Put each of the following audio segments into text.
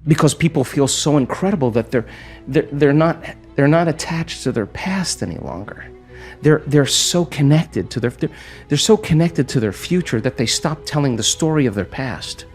because people feel so incredible that they're not attached to their past any longer. They're so connected to they're so connected to their future that they stop telling the story of their past.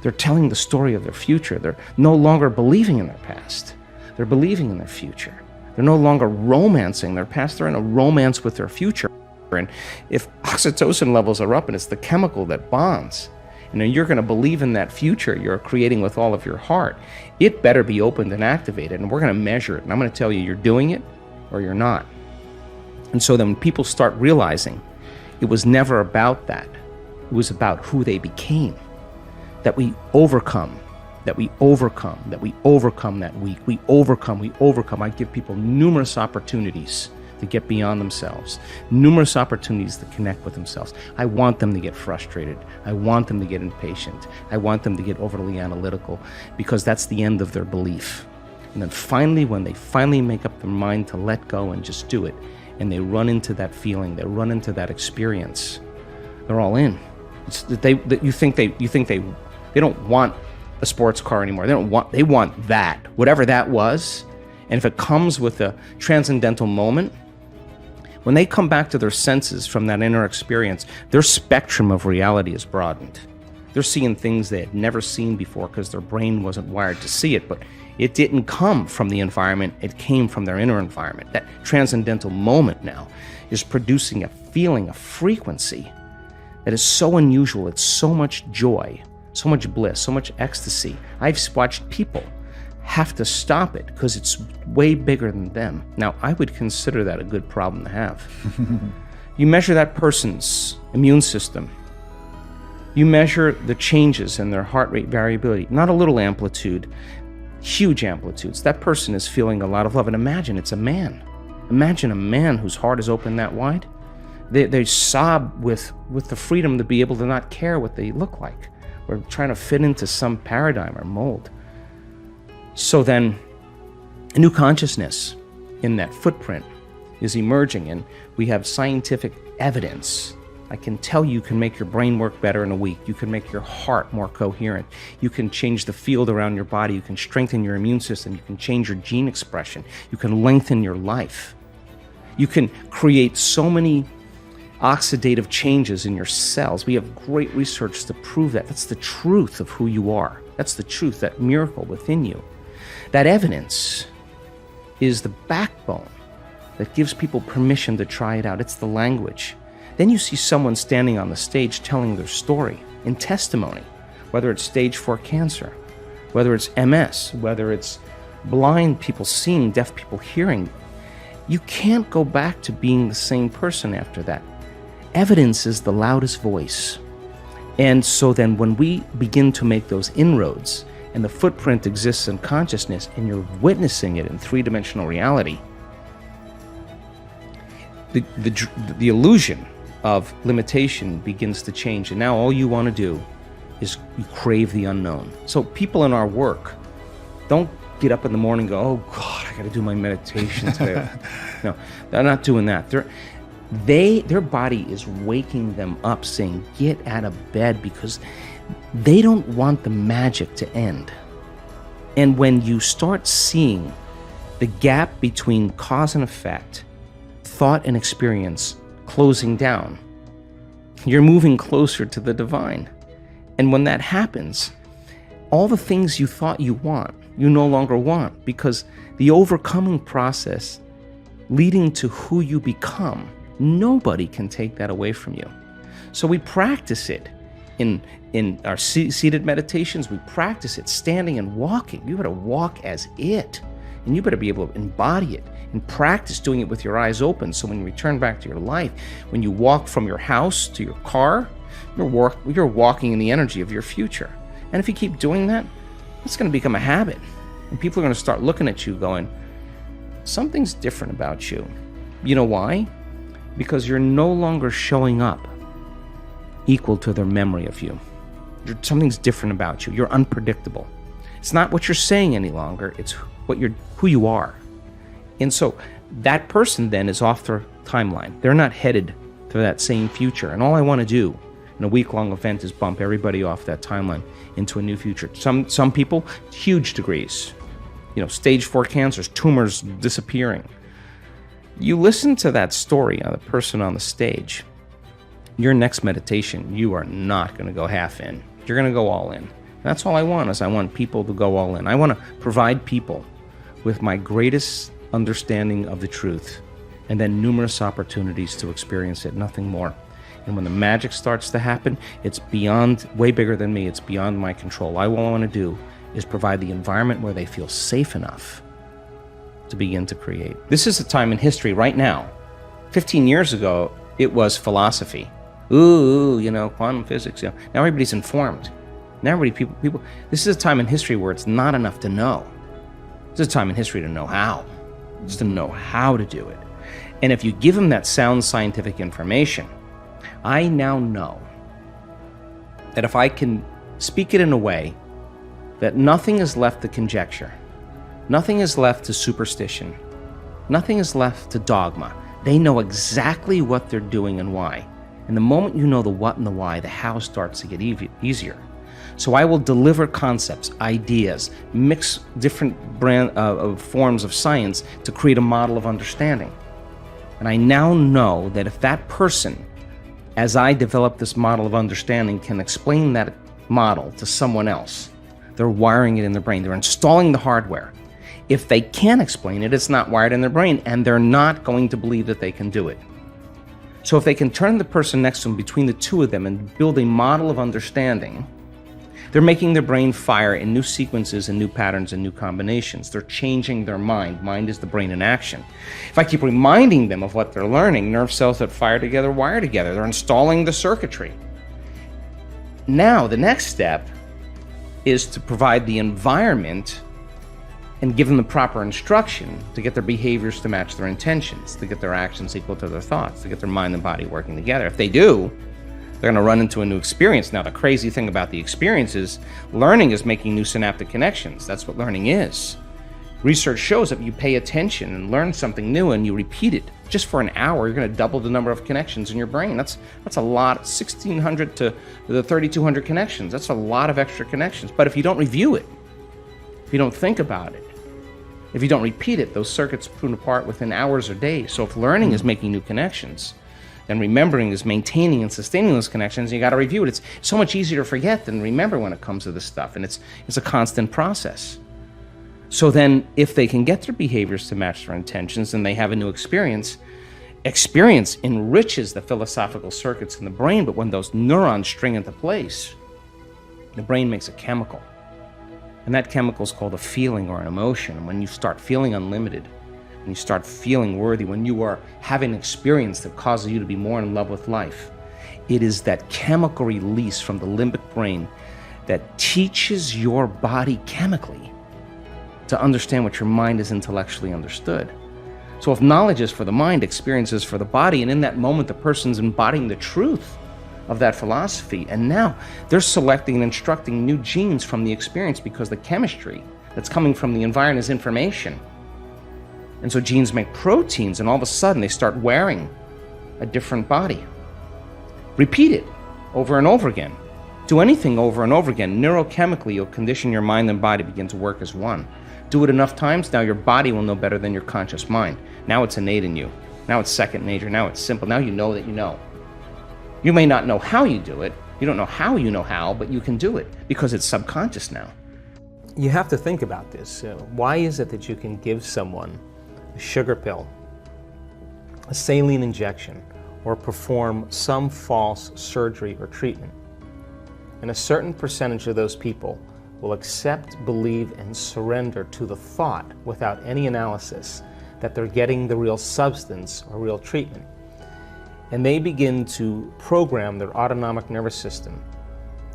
They're telling the story of their future. They're no longer believing in their past. They're believing in their future. They're no longer romancing their past. They're in a romance with their future. And if oxytocin levels are up, and it's the chemical that bonds, and then you're going to believe in that future you're creating with all of your heart, it better be opened and activated, and we're going to measure it. And I'm going to tell you, you're doing it or you're not. And so then when people start realizing it was never about that, it was about who they became, that we overcome that week. We overcome. I give people numerous opportunities to get beyond themselves, numerous opportunities to connect with themselves. I want them to get frustrated. I want them to get impatient. I want them to get overly analytical, because that's the end of their belief. And then finally, when they finally make up their mind to let go and just do it, and they run into that feeling, they run into that experience, they're all in. You think they don't want a sports car anymore. They want that, whatever that was. And if it comes with a transcendental moment, when they come back to their senses from that inner experience, their spectrum of reality is broadened. They're seeing things they had never seen before because their brain wasn't wired to see it, but it didn't come from the environment, it came from their inner environment. That transcendental moment now is producing a feeling, a frequency that is so unusual. It's so much joy, so much bliss, so much ecstasy. I've watched people have to stop it because it's way bigger than them. Now, I would consider that a good problem to have. You measure that person's immune system. You measure the changes in their heart rate variability, not a little amplitude, huge amplitudes. That person is feeling a lot of love. And imagine it's a man. Imagine a man whose heart is open that wide. They sob with the freedom to be able to not care what they look like, or trying to fit into some paradigm or mold. So then a new consciousness in that footprint is emerging, and we have scientific evidence. I can tell you can make your brain work better in a week. You can make your heart more coherent. You can change the field around your body. You can strengthen your immune system. You can change your gene expression. You can lengthen your life. You can create so many oxidative changes in your cells. We have great research to prove that. That's the truth of who you are. That's the truth, that miracle within you. That evidence is the backbone that gives people permission to try it out. It's the language. Then you see someone standing on the stage telling their story in testimony, whether it's stage 4 cancer, whether it's MS, whether it's blind people seeing, deaf people hearing. You can't go back to being the same person after that. Evidence is the loudest voice. And so then when we begin to make those inroads, and the footprint exists in consciousness, and you're witnessing it in three-dimensional reality, the illusion of limitation begins to change. And now all you want to do is you crave the unknown. So people in our work don't get up in the morning and go, oh God, I got to do my meditation today. No, they're not doing that. Their body is waking them up, saying, get out of bed, because they don't want the magic to end. And when you start seeing the gap between cause and effect, thought and experience closing down, you're moving closer to the divine. And when that happens, all the things you thought you want, you no longer want, because the overcoming process leading to who you become, nobody can take that away from you. So we practice it in our seated meditations. We practice it standing and walking. You better walk as it, and you better be able to embody it and practice doing it with your eyes open. So when you return back to your life, when you walk from your house to your car, you're walking in the energy of your future. And if you keep doing that, it's going to become a habit. And people are going to start looking at you going, something's different about you. You know why? Because you're no longer showing up equal to their memory of you. Something's different about you. You're unpredictable. It's not what you're saying any longer. It's who you are. And so that person then is off their timeline. They're not headed to that same future. And all I want to do And a week-long event is bump everybody off that timeline into a new future. Some people, huge degrees. Stage 4 cancers, tumors disappearing. You listen to that story of the person on the stage, your next meditation, you are not going to go half in. You're going to go all in. That's all I want, is I want people to go all in. I want to provide people with my greatest understanding of the truth, and then numerous opportunities to experience it, nothing more. And when the magic starts to happen, it's beyond, way bigger than me, it's beyond my control. All I want to do is provide the environment where they feel safe enough to begin to create. This is a time in history right now. 15 years ago, it was philosophy. Quantum physics. Now everybody's informed. Now people. This is a time in history where it's not enough to know. This is a time in history to know how. Just to know how to do it. And if you give them that sound scientific information, I now know that if I can speak it in a way that nothing is left to conjecture, nothing is left to superstition, nothing is left to dogma. They know exactly what they're doing and why. And the moment you know the what and the why, the how starts to get easier. So I will deliver concepts, ideas, mix different forms of science to create a model of understanding. And I now know that if that person, as I develop this model of understanding, can explain that model to someone else, they're wiring it in their brain. They're installing the hardware. If they can't explain it, it's not wired in their brain, and they're not going to believe that they can do it. So if they can turn the person next to them, between the two of them, and build a model of understanding, they're making their brain fire in new sequences and new patterns and new combinations. They're changing their mind. Mind is the brain in action. If I keep reminding them of what they're learning, nerve cells that fire together wire together. They're installing the circuitry. Now, the next step is to provide the environment and give them the proper instruction to get their behaviors to match their intentions, to get their actions equal to their thoughts, to get their mind and body working together. If they do, they're going to run into a new experience. Now, the crazy thing about the experience is learning is making new synaptic connections. That's what learning is. Research shows that you pay attention and learn something new and you repeat it just for an hour, you're going to double the number of connections in your brain. That's a lot, 1,600 to the 3,200 connections. That's a lot of extra connections. But if you don't review it, if you don't think about it, if you don't repeat it, those circuits prune apart within hours or days. So if learning is making new connections, then remembering is maintaining and sustaining those connections. You got to review it. It's so much easier to forget than remember when it comes to this stuff, and it's a constant process. So then, if they can get their behaviors to match their intentions, and they have a new experience enriches the philosophical circuits in the brain. But when those neurons string into place, the brain makes a chemical, and that chemical is called a feeling or an emotion. And when you start feeling unlimited, when you start feeling worthy, when you are having an experience that causes you to be more in love with life, it is that chemical release from the limbic brain that teaches your body chemically to understand what your mind has intellectually understood. So if knowledge is for the mind, experience is for the body, and in that moment the person's embodying the truth of that philosophy, and now they're selecting and instructing new genes from the experience because the chemistry that's coming from the environment is information. And so genes make proteins, and all of a sudden they start wearing a different body. Repeat it over and over again. Do anything over and over again. Neurochemically, you'll condition your mind and body begin to work as one. Do it enough times, now your body will know better than your conscious mind. Now it's innate in you. Now it's second nature. Now it's simple. Now you know that you know. You may not know how you do it. You don't know how, but you can do it because it's subconscious now. You have to think about this. Why is it that you can give someone a sugar pill, a saline injection, or perform some false surgery or treatment, and a certain percentage of those people will accept, believe, and surrender to the thought without any analysis that they're getting the real substance or real treatment. And they begin to program their autonomic nervous system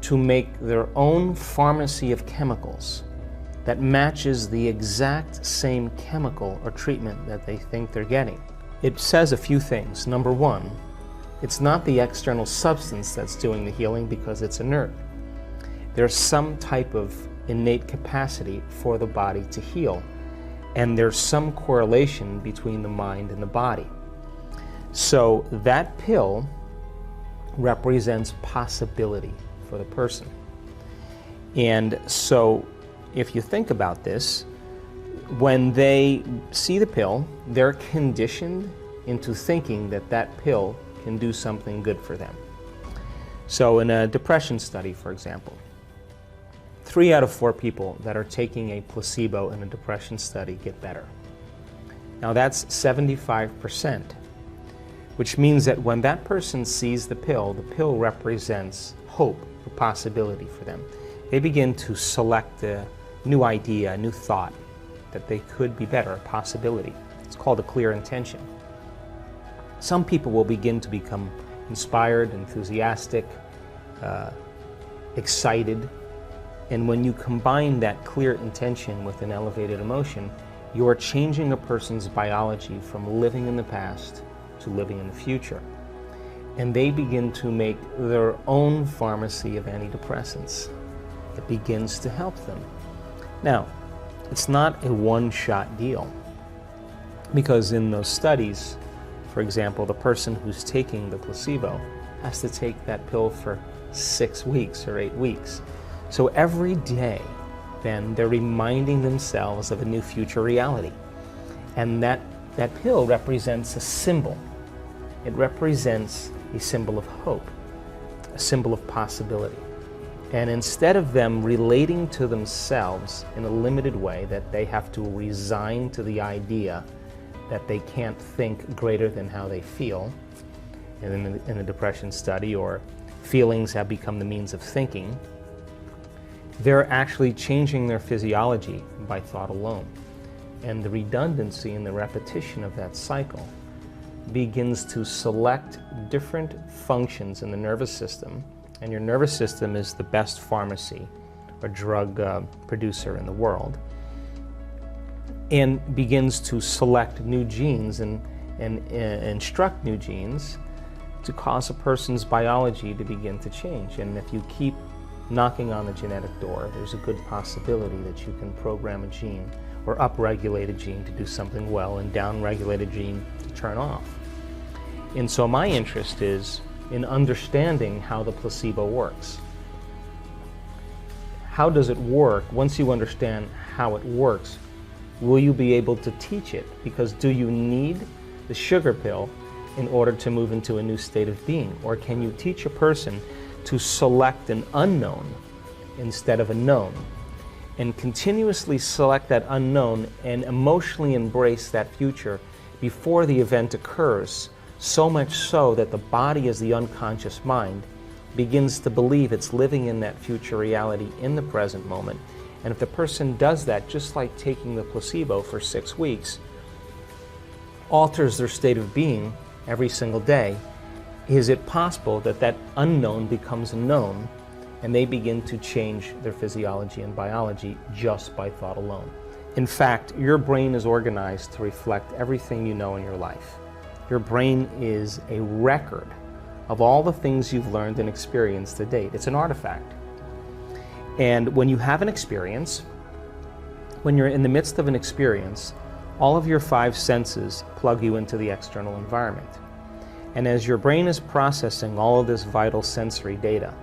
to make their own pharmacy of chemicals that matches the exact same chemical or treatment that they think they're getting. It says a few things. Number one, it's not the external substance that's doing the healing because it's inert. There's some type of innate capacity for the body to heal, and there's some correlation between the mind and the body. So that pill represents possibility for the person. And so if you think about this, when they see the pill, they're conditioned into thinking that that pill can do something good for them. So in a depression study, for example, 3 out of 4 people that are taking a placebo in a depression study get better. Now that's 75%, which means that when that person sees the pill represents hope, a possibility for them. They begin to select a new idea, a new thought, that they could be better, a possibility. It's called a clear intention. Some people will begin to become inspired, enthusiastic, excited, and when you combine that clear intention with an elevated emotion, you're changing a person's biology from living in the past to living in the future. And they begin to make their own pharmacy of antidepressants. It begins to help them. Now, it's not a one-shot deal, because in those studies, for example, the person who's taking the placebo has to take that pill for 6 weeks or 8 weeks. So every day, then, they're reminding themselves of a new future reality. And that pill represents a symbol. It represents a symbol of hope, a symbol of possibility. And instead of them relating to themselves in a limited way, that they have to resign to the idea that they can't think greater than how they feel, in a depression study, or feelings have become the means of thinking, they're actually changing their physiology by thought alone. And the redundancy and the repetition of that cycle begins to select different functions in the nervous system. And your nervous system is the best pharmacy or drug producer in the world, and begins to select new genes and instruct new genes to cause a person's biology to begin to change. And if you keep knocking on the genetic door, there's a good possibility that you can program a gene or upregulate a gene to do something well and downregulate a gene to turn off. And so my interest is in understanding how the placebo works. How does it work? Once you understand how it works, will you be able to teach it? Because do you need the sugar pill in order to move into a new state of being? Or can you teach a person to select an unknown instead of a known, and continuously select that unknown and emotionally embrace that future before the event occurs, so much so that the body, as the unconscious mind, begins to believe it's living in that future reality in the present moment. And if the person does that, just like taking the placebo for 6 weeks, alters their state of being every single day, is it possible that that unknown becomes a known, and they begin to change their physiology and biology just by thought alone? In fact, your brain is organized to reflect everything you know in your life. Your brain is a record of all the things you've learned and experienced to date. It's an artifact. And when you have an experience, when you're in the midst of an experience, all of your 5 senses plug you into the external environment. And as your brain is processing all of this vital sensory data,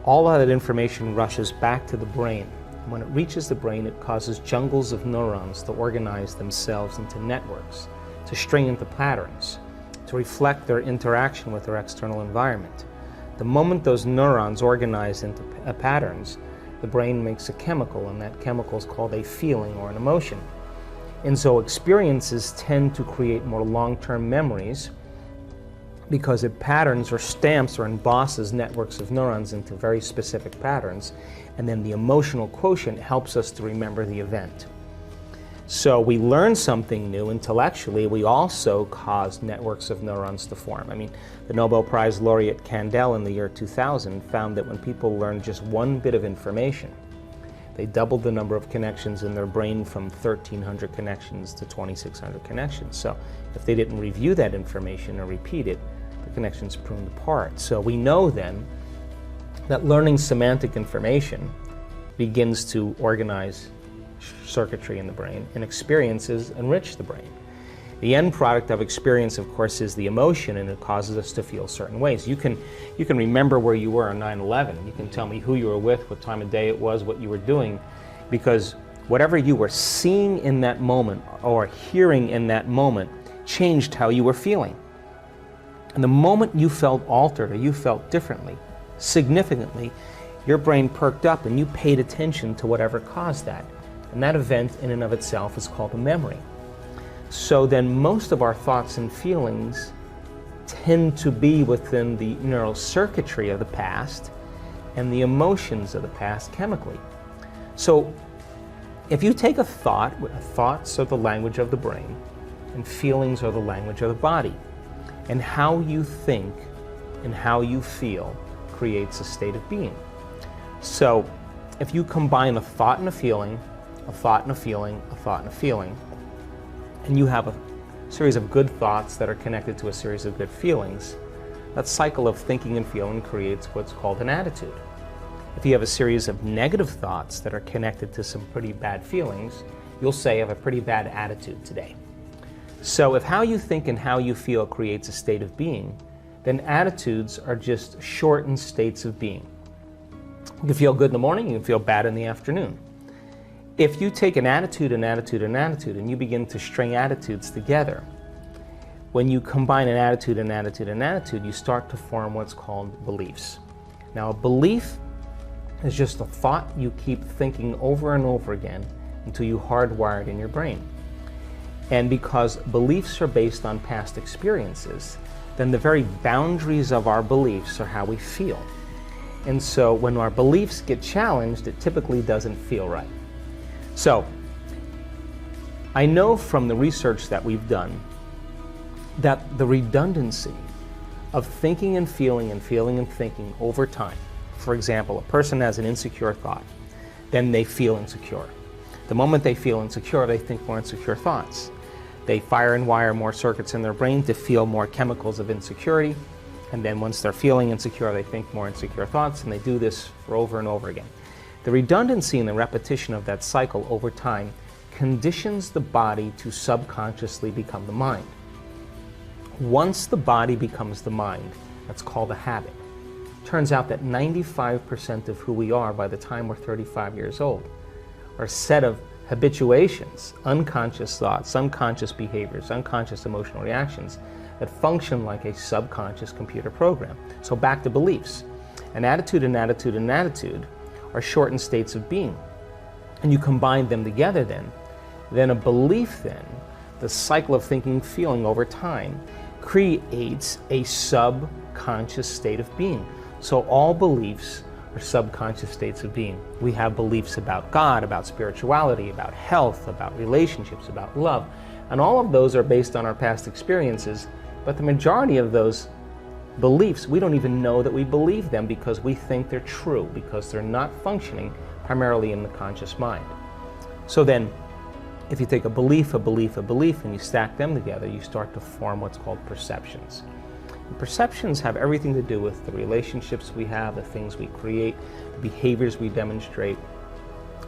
all of that information rushes back to the brain. When it reaches the brain, it causes jungles of neurons to organize themselves into networks, to string into patterns, to reflect their interaction with their external environment. The moment those neurons organize into patterns, the brain makes a chemical, and that chemical is called a feeling or an emotion. And so experiences tend to create more long-term memories, because it patterns or stamps or embosses networks of neurons into very specific patterns, and then the emotional quotient helps us to remember the event. So we learn something new intellectually, we also cause networks of neurons to form. I mean, the Nobel Prize laureate Kandel in the year 2000 found that when people learned just one bit of information, they doubled the number of connections in their brain from 1,300 connections to 2,600 connections. So if they didn't review that information or repeat it, the connections pruned apart. So we know then that learning semantic information begins to organize circuitry in the brain, and experiences enrich the brain. The end product of experience, of course, is the emotion, and it causes us to feel certain ways. You can remember where you were on 9/11. You can tell me who you were with, what time of day it was, what you were doing, because whatever you were seeing in that moment or hearing in that moment changed how you were feeling. And the moment you felt altered or you felt differently, significantly, your brain perked up and you paid attention to whatever caused that. And that event in and of itself is called a memory. So then most of our thoughts and feelings tend to be within the neural circuitry of the past and the emotions of the past chemically. So if you take a thought, thoughts are the language of the brain and feelings are the language of the body. And how you think and how you feel creates a state of being. So if you combine a thought and a feeling, a thought and a feeling, a thought and a feeling, and you have a series of good thoughts that are connected to a series of good feelings, that cycle of thinking and feeling creates what's called an attitude. If you have a series of negative thoughts that are connected to some pretty bad feelings, you'll say, I have a pretty bad attitude today. So if how you think and how you feel creates a state of being, then attitudes are just shortened states of being. You can feel good in the morning, you can feel bad in the afternoon. If you take an attitude, an attitude, an attitude, and you begin to string attitudes together, when you combine an attitude, an attitude, an attitude, you start to form what's called beliefs. Now, a belief is just a thought you keep thinking over and over again until you hardwire it in your brain. And because beliefs are based on past experiences, then the very boundaries of our beliefs are how we feel. And so when our beliefs get challenged, it typically doesn't feel right. So I know from the research that we've done that the redundancy of thinking and feeling and feeling and thinking over time, for example, a person has an insecure thought, then they feel insecure. The moment they feel insecure, they think more insecure thoughts. They fire and wire more circuits in their brain to feel more chemicals of insecurity, and then once they're feeling insecure, they think more insecure thoughts, and they do this for over and over again. The redundancy and the repetition of that cycle over time conditions the body to subconsciously become the mind. Once the body becomes the mind, that's called a habit. Turns out that 95% of who we are by the time we're 35 years old are a set of habituations, unconscious thoughts, unconscious behaviors, unconscious emotional reactions that function like a subconscious computer program. So back to beliefs. An attitude, an attitude, an attitude are shortened states of being. And you combine them together then a belief then, the cycle of thinking, feeling over time, creates a subconscious state of being. So all beliefs are subconscious states of being. We have beliefs about God, about spirituality, about health, about relationships, about love, and all of those are based on our past experiences, but the majority of those beliefs, we don't even know that we believe them because we think they're true, because they're not functioning primarily in the conscious mind. So then, if you take a belief, a belief, a belief, and you stack them together, you start to form what's called perceptions. And perceptions have everything to do with the relationships we have, the things we create, the behaviors we demonstrate,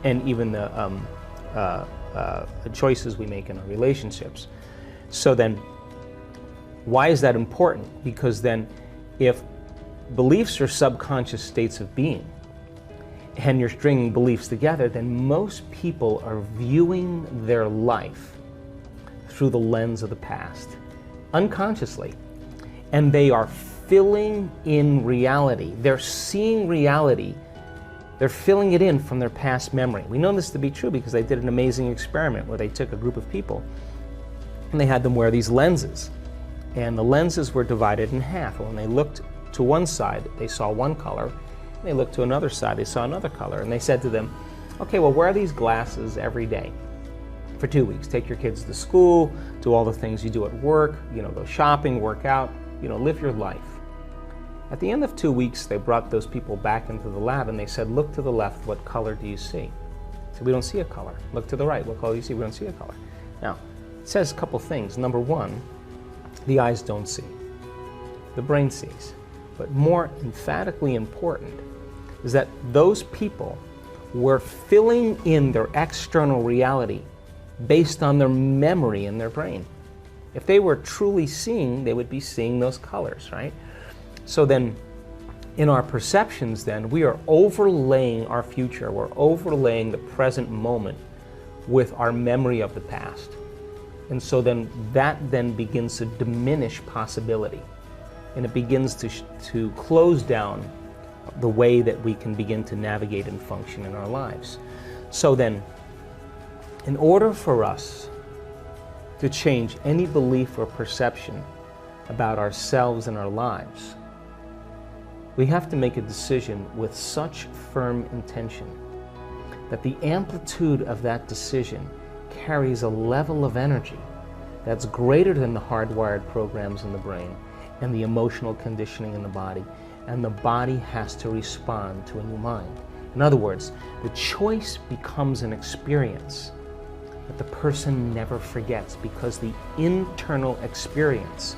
and even the choices we make in our relationships. So then, why is that important? Because then, if beliefs are subconscious states of being, and you're stringing beliefs together, then most people are viewing their life through the lens of the past, unconsciously. And they are filling in reality. They're seeing reality. They're filling it in from their past memory. We know this to be true because they did an amazing experiment where they took a group of people and they had them wear these lenses. And the lenses were divided in half. And when they looked to one side, they saw one color. And they looked to another side, they saw another color. And they said to them, okay, well, wear these glasses every day for 2 weeks. Take your kids to school, do all the things you do at work, go shopping, work out, live your life. At the end of 2 weeks, they brought those people back into the lab and they said, look to the left, what color do you see? So we don't see a color. Look to the right, what color do you see? We don't see a color. Now, it says a couple things. Number one, the eyes don't see. The brain sees. But more emphatically important is that those people were filling in their external reality based on their memory in their brain. If they were truly seeing, they would be seeing those colors, right? So then, in our perceptions then, we are overlaying our future. We're overlaying the present moment with our memory of the past. And so then that then begins to diminish possibility. And it begins to close down the way that we can begin to navigate and function in our lives. So then, in order for us to change any belief or perception about ourselves and our lives, we have to make a decision with such firm intention that the amplitude of that decision carries a level of energy that's greater than the hardwired programs in the brain and the emotional conditioning in the body, and the body has to respond to a new mind. In other words, the choice becomes an experience that the person never forgets, because the internal experience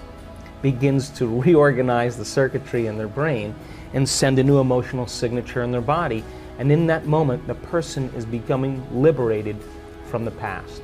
begins to reorganize the circuitry in their brain and send a new emotional signature in their body. And in that moment, the person is becoming liberated from the past.